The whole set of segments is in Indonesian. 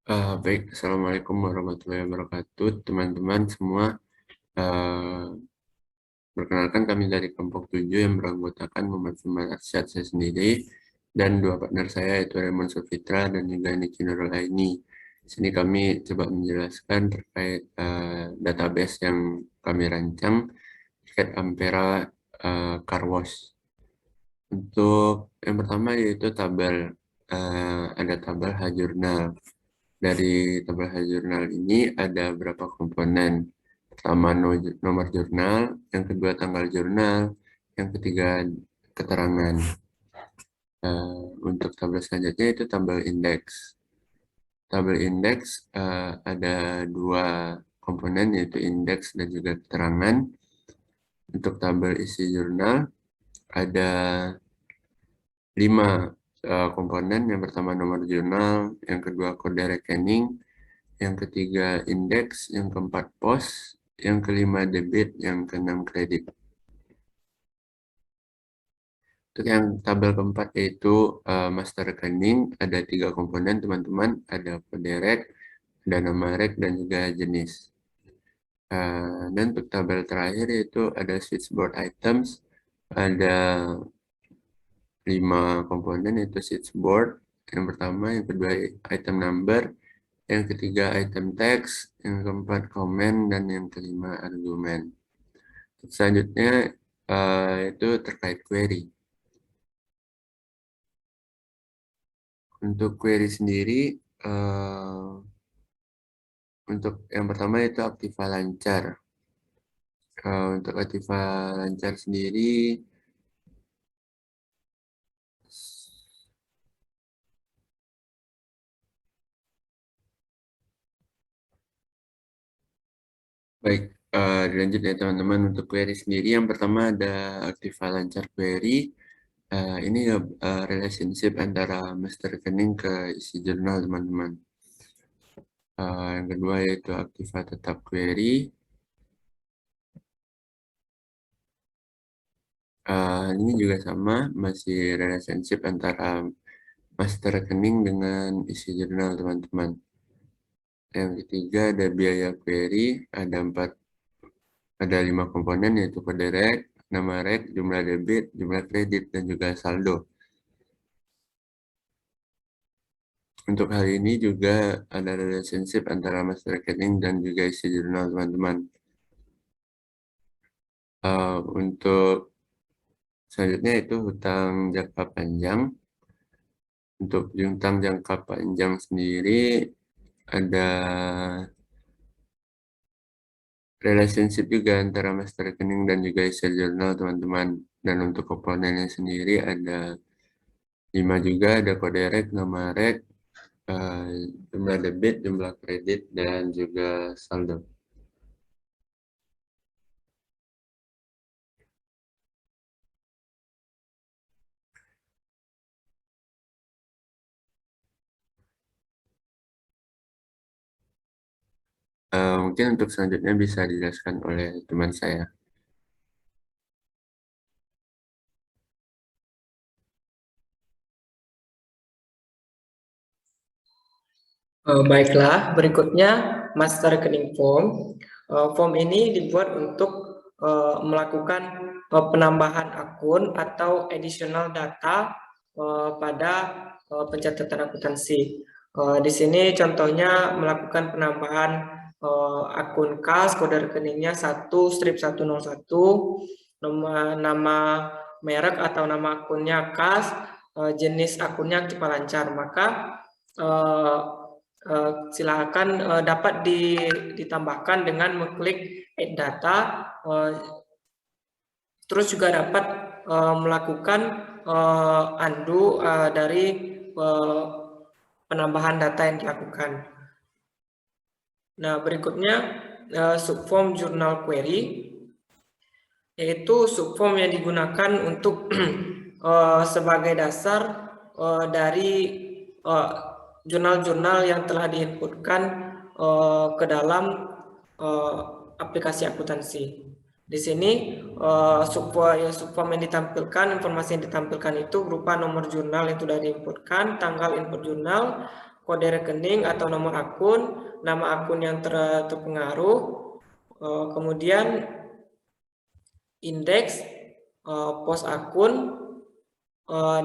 Baik, Assalamualaikum warahmatullahi wabarakatuh, teman-teman semua. Eh, Perkenalkan kami dari kelompok 7 yang beranggotakan Muhammad Firman Arsyad saya sendiri dan dua partner saya yaitu Raymond Sofitra dan juga Niki Nurul Aini. Di sini kami coba menjelaskan terkait database yang kami rancang terkait Ampera Car Wash. Untuk yang pertama yaitu tabel, ada tabel H-Journal. Dari tabel jurnal ini ada berapa komponen. Pertama nomor jurnal, yang kedua tanggal jurnal, yang ketiga keterangan. Untuk tabel selanjutnya itu tabel indeks. Tabel indeks ada dua komponen yaitu indeks dan juga keterangan. Untuk tabel isi jurnal ada 5 komponen. Yang pertama nomor jurnal, yang kedua kode rekening, yang ketiga indeks, yang keempat pos, yang kelima debit, yang keenam kredit. Untuk yang tabel keempat yaitu master rekening, ada 3 komponen teman-teman, ada kode rek, ada nama rek, dan juga jenis. Dan untuk tabel terakhir yaitu ada switchboard items, ada 5 komponen yaitu switchboard, yang pertama, yang kedua item number, yang ketiga item text, yang keempat komen, dan yang kelima argumen. Selanjutnya itu terkait query. Untuk query sendiri, untuk yang pertama itu Aktiva Lancar. Untuk Aktiva Lancar sendiri, baik, dilanjut ya teman-teman. Untuk query sendiri, yang pertama ada Aktiva Lancar Query. Ini relationship antara master rekening ke isi jurnal teman-teman. Yang kedua yaitu Aktiva Tetap Query. Ini juga sama, masih relationship antara master rekening dengan isi jurnal teman-teman. Yang ketiga ada biaya query, ada 5 komponen yaitu kode rek, nama rek, jumlah debit, jumlah kredit, dan juga saldo. Untuk hal ini juga ada relationship antara master rekening dan juga isi jurnal teman-teman. Untuk selanjutnya itu hutang jangka panjang. Untuk hutang jangka panjang sendiri ada relationship juga antara master rekening dan juga isi jurnal teman-teman. Dan untuk komponennya sendiri ada 5 juga, ada kode rek, nama rek, jumlah debit, jumlah kredit, dan juga saldo. Mungkin untuk selanjutnya bisa dijelaskan oleh teman saya. Baiklah, berikutnya master rekening form. Form ini dibuat untuk melakukan penambahan akun atau additional data pada pencatatan akuntansi. Di sini contohnya melakukan penambahan akun kas, kode rekeningnya 1/101, nama merek atau nama akunnya kas, jenis akunnya Aktiva Lancar. Maka silakan dapat ditambahkan dengan mengklik add data, terus juga dapat melakukan undo dari penambahan data yang dilakukan. Nah, berikutnya subform journal query, yaitu subform yang digunakan untuk sebagai dasar dari jurnal-jurnal yang telah diinputkan ke dalam aplikasi akuntansi. Di sini subform yang ditampilkan, informasi yang ditampilkan itu berupa nomor jurnal yang sudah diinputkan, tanggal input jurnal, kode rekening atau nomor akun, nama akun yang terpengaruh, kemudian indeks, pos akun,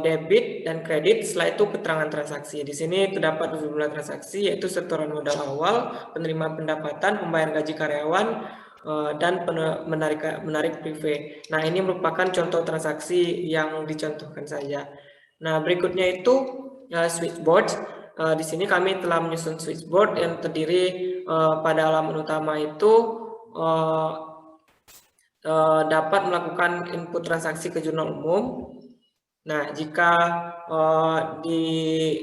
debit dan kredit. Setelah itu keterangan transaksi. Di sini terdapat jumlah transaksi, yaitu setoran modal awal, penerimaan pendapatan, pembayaran gaji karyawan, dan menarik private. Nah, ini merupakan contoh transaksi yang dicontohkan saja. Nah, berikutnya itu switchboard. Di sini kami telah menyusun switchboard yang terdiri pada halaman utama itu dapat melakukan input transaksi ke jurnal umum. Nah, jika diakses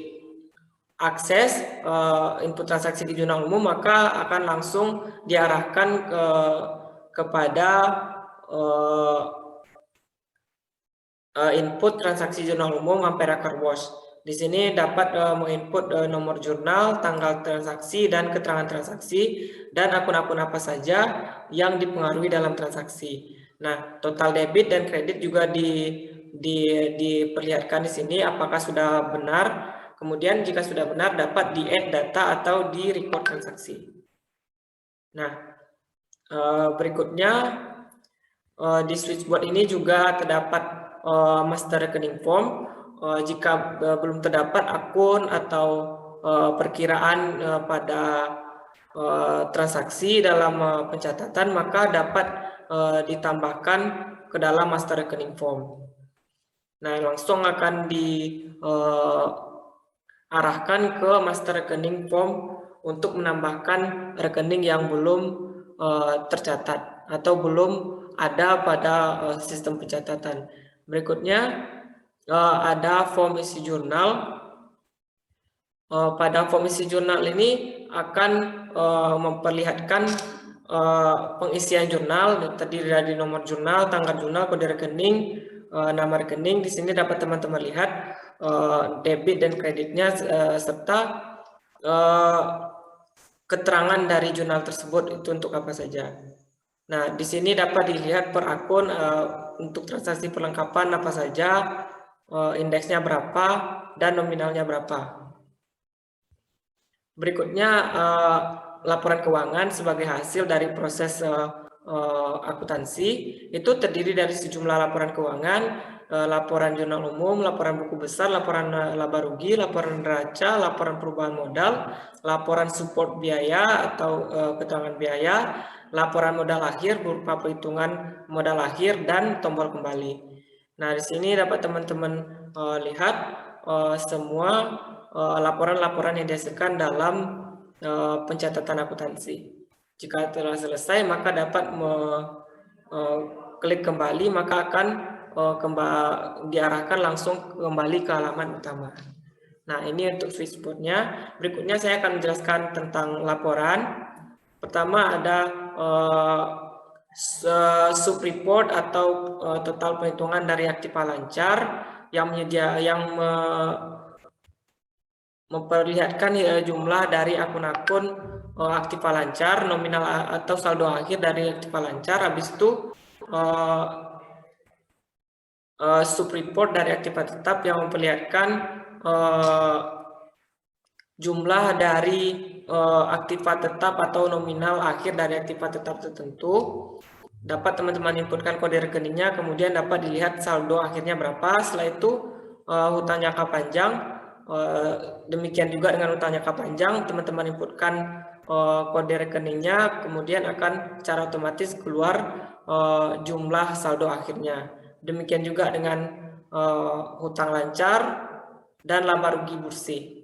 input transaksi di jurnal umum, maka akan langsung diarahkan kepada input transaksi jurnal umum Ampera Car Wash. Di sini dapat menginput nomor jurnal, tanggal transaksi, dan keterangan transaksi, dan akun-akun apa saja yang dipengaruhi dalam transaksi. Nah, total debit dan kredit juga diperlihatkan di sini apakah sudah benar. Kemudian jika sudah benar dapat di-add data atau di-record transaksi. Nah, berikutnya di switchboard ini juga terdapat master rekening form. Jika belum terdapat akun atau perkiraan pada transaksi dalam pencatatan, maka dapat ditambahkan ke dalam master rekening form. Nah, langsung akan diarahkan ke master rekening form untuk menambahkan rekening yang belum tercatat atau belum ada pada sistem pencatatan. Berikutnya ada form isi jurnal. Pada form isi jurnal ini akan memperlihatkan pengisian jurnal, terdiri dari nomor jurnal, tanggal jurnal, kode rekening, nama rekening. Di sini dapat teman-teman lihat debit dan kreditnya serta keterangan dari jurnal tersebut itu untuk apa saja. Nah, di sini dapat dilihat per akun untuk transaksi perlengkapan apa saja, indeksnya berapa, dan nominalnya berapa. Berikutnya laporan keuangan sebagai hasil dari proses akuntansi itu terdiri dari sejumlah laporan keuangan, laporan jurnal umum, laporan buku besar, laporan laba rugi, laporan neraca, laporan perubahan modal, laporan support biaya atau keterangan biaya, laporan modal akhir berupa perhitungan modal akhir, dan tombol kembali. Nah, di sini dapat teman-teman lihat semua laporan-laporan yang dihasilkan dalam pencatatan akuntansi. Jika telah selesai, maka dapat klik kembali, maka akan diarahkan langsung kembali ke halaman utama. Nah, ini untuk switchboard-nya. Berikutnya saya akan menjelaskan tentang laporan. Pertama ada sub report atau total perhitungan dari aktiva lancar yang memperlihatkan jumlah dari akun-akun aktiva lancar, nominal atau saldo akhir dari aktiva lancar. Habis itu sub report dari aktiva tetap yang memperlihatkan jumlah dari aktiva tetap atau nominal akhir dari aktiva tetap tertentu. Dapat teman-teman inputkan kode rekeningnya, kemudian dapat dilihat saldo akhirnya berapa. Setelah itu hutang jangka panjang. Demikian juga dengan hutang jangka panjang, teman-teman inputkan kode rekeningnya, kemudian akan secara otomatis keluar jumlah saldo akhirnya. Demikian juga dengan hutang lancar dan laba rugi bersih.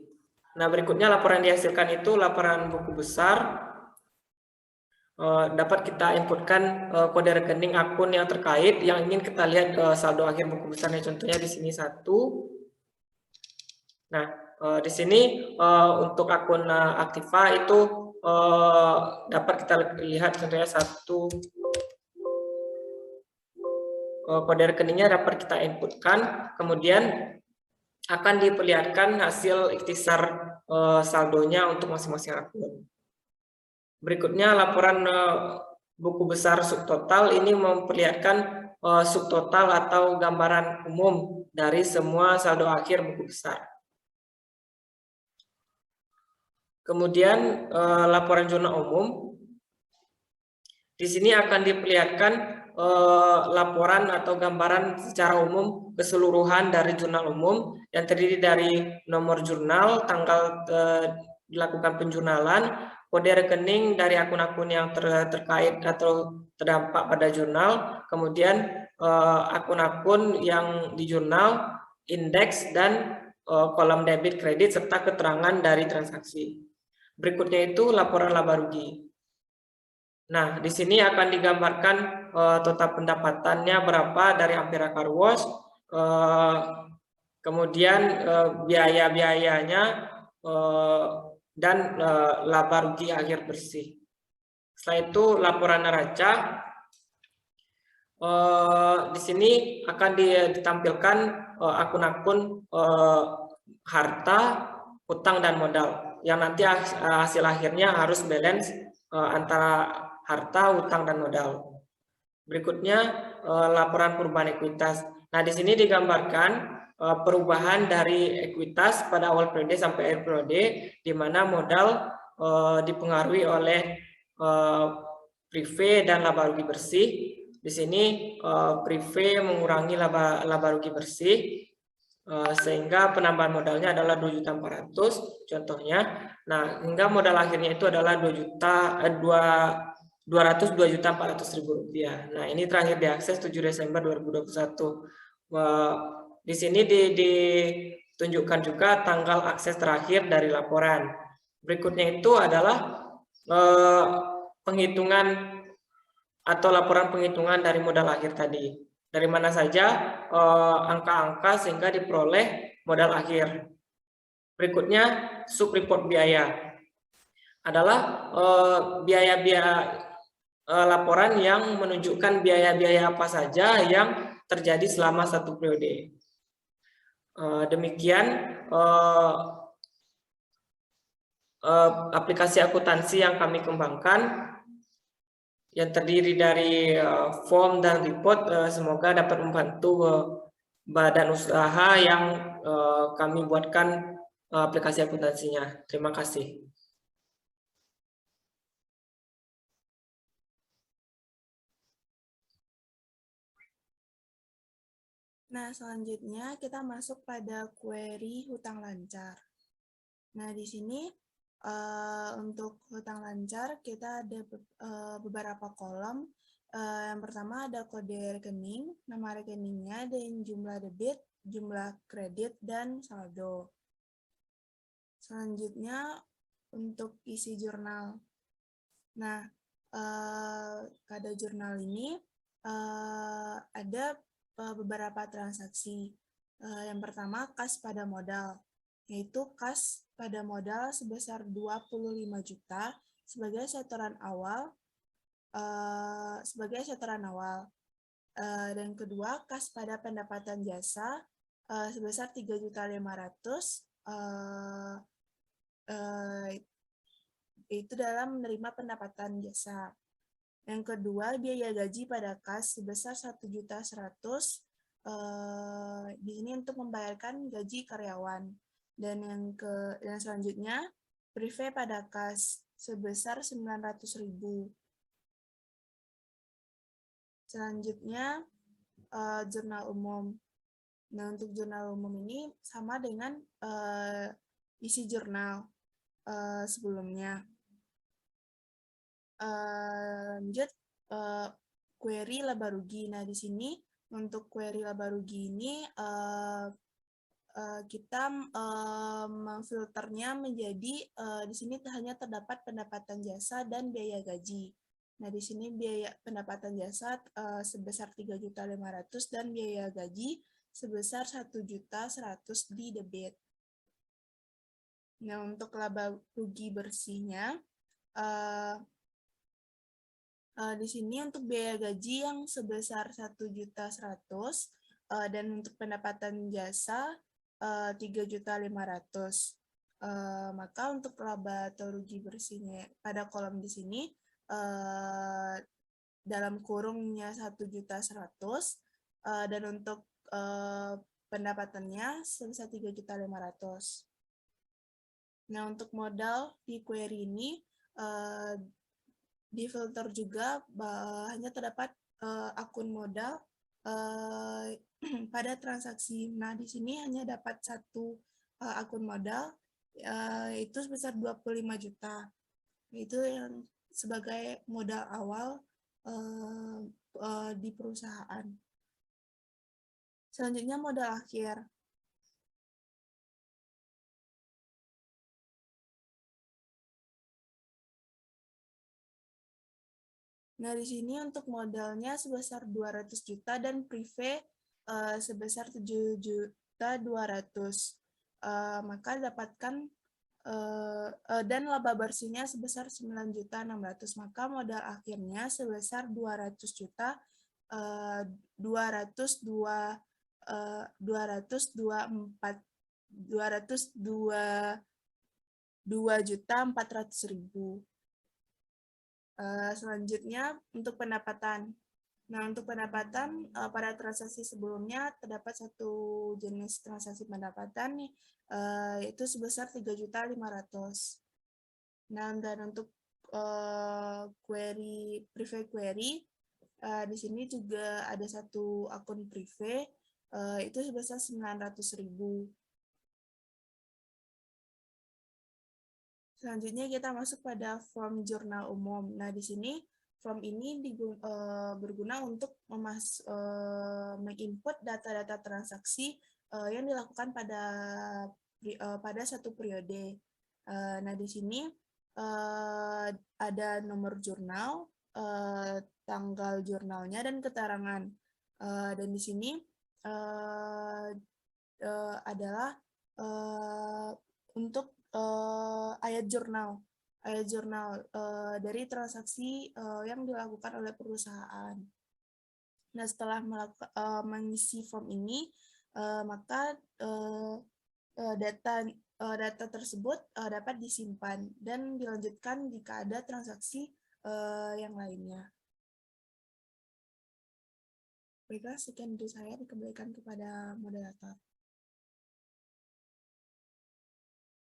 Nah, berikutnya laporan dihasilkan itu laporan buku besar. Dapat kita inputkan kode rekening akun yang terkait yang ingin kita lihat saldo akhir buku besarnya. Contohnya di sini 1. Nah, di sini untuk akun aktiva itu dapat kita lihat contohnya 1. Kode rekeningnya dapat kita inputkan, kemudian akan diperlihatkan hasil ikhtisar saldonya untuk masing-masing akun. Berikutnya laporan buku besar subtotal ini memperlihatkan subtotal atau gambaran umum dari semua saldo akhir buku besar. Kemudian laporan jurnal umum. Di sini akan diperlihatkan laporan atau gambaran secara umum keseluruhan dari jurnal umum yang terdiri dari nomor jurnal, tanggal dilakukan penjurnalan, kode rekening dari akun-akun yang terkait atau terdampak pada jurnal, kemudian akun-akun yang di jurnal, indeks, dan kolom debit kredit serta keterangan dari transaksi. Berikutnya itu laporan laba rugi. Nah, di sini akan digambarkan total pendapatannya berapa dari Ampera Car Wash, kemudian biaya-biayanya dan laba rugi akhir bersih. Setelah itu laporan neraca. Di sini akan ditampilkan akun-akun harta, utang, dan modal yang nanti hasil akhirnya harus balance antara harta, utang, dan modal. Berikutnya laporan perubahan ekuitas. Nah, di sini digambarkan perubahan dari ekuitas pada awal periode sampai akhir periode, di mana modal dipengaruhi oleh prive dan laba rugi bersih. Di sini prive mengurangi laba rugi bersih, sehingga penambahan modalnya adalah 2.400.000 contohnya. Nah, hingga modal akhirnya itu adalah 202.400.000 rupiah. Nah, ini terakhir diakses 7 Desember 2021. Di sini ditunjukkan juga tanggal akses terakhir dari laporan. Berikutnya itu adalah penghitungan atau laporan penghitungan dari modal akhir tadi. Dari mana saja angka-angka sehingga diperoleh modal akhir. Berikutnya sub report biaya adalah biaya-biaya laporan yang menunjukkan biaya-biaya apa saja yang terjadi selama satu periode. Demikian aplikasi akuntansi yang kami kembangkan yang terdiri dari form dan report, semoga dapat membantu badan usaha yang kami buatkan aplikasi akuntansinya. Terima kasih. Nah, selanjutnya kita masuk pada query hutang lancar. Nah, di sini untuk hutang lancar kita ada beberapa kolom. Yang pertama ada kode rekening, nama rekeningnya, dan jumlah debit, jumlah kredit, dan saldo. Selanjutnya untuk isi jurnal. Nah, pada jurnal ini ada beberapa transaksi. Yang pertama kas pada modal, yaitu kas pada modal sebesar 25 juta sebagai setoran awal. Dan kedua, kas pada pendapatan jasa sebesar 3.500.000 itu dalam menerima pendapatan jasa. Yang kedua, biaya gaji pada kas sebesar 1.100.000 di sini untuk membayarkan gaji karyawan. Dan yang selanjutnya, prive pada kas sebesar 900.000. Selanjutnya, jurnal umum. Nah, untuk jurnal umum ini sama dengan isi jurnal sebelumnya. Lanjut, query laba rugi. Nah, di sini untuk query laba rugi ini kita memfilternya menjadi di sini hanya terdapat pendapatan jasa dan biaya gaji. Nah, di sini biaya pendapatan jasa sebesar 3.500.000 dan biaya gaji sebesar 1.100.000 di debit. Nah, untuk laba rugi bersihnya di sini untuk biaya gaji yang sebesar 1.100.000 dan untuk pendapatan jasa 3.500.000. Maka untuk laba atau rugi bersihnya pada kolom di sini dalam kurungnya 1.100.000 dan untuk pendapatannya sebesar 3.500.000. Nah, untuk modal di query ini difilter juga hanya terdapat akun modal pada transaksi. Nah, di sini hanya dapat satu akun modal, itu sebesar 25 juta. Itu yang sebagai modal awal di perusahaan. Selanjutnya modal akhir. Nah, di sini untuk modalnya sebesar 200 juta dan prive sebesar 7 juta 200. Maka dapatkan dan laba bersihnya sebesar 9 juta 600. Maka modal akhirnya sebesar 200 juta 202 juta 400.000. Selanjutnya untuk pendapatan. Nah, untuk pendapatan pada transaksi sebelumnya terdapat satu jenis transaksi pendapatan nih, yaitu sebesar 3.500.000. Nah, dan untuk query private query di sini juga ada satu akun private itu sebesar 900.000. Selanjutnya kita masuk pada form jurnal umum. Nah, di sini form ini berguna untuk menginput data-data transaksi yang dilakukan pada satu periode. Nah, di sini ada nomor jurnal, tanggal jurnalnya, dan keterangan. Dan di sini adalah untuk ayat jurnal dari transaksi yang dilakukan oleh perusahaan. Nah, setelah mengisi form ini, maka data tersebut dapat disimpan dan dilanjutkan jika ada transaksi yang lainnya. Baiklah, sekian dari saya, dikembalikan kepada moderator.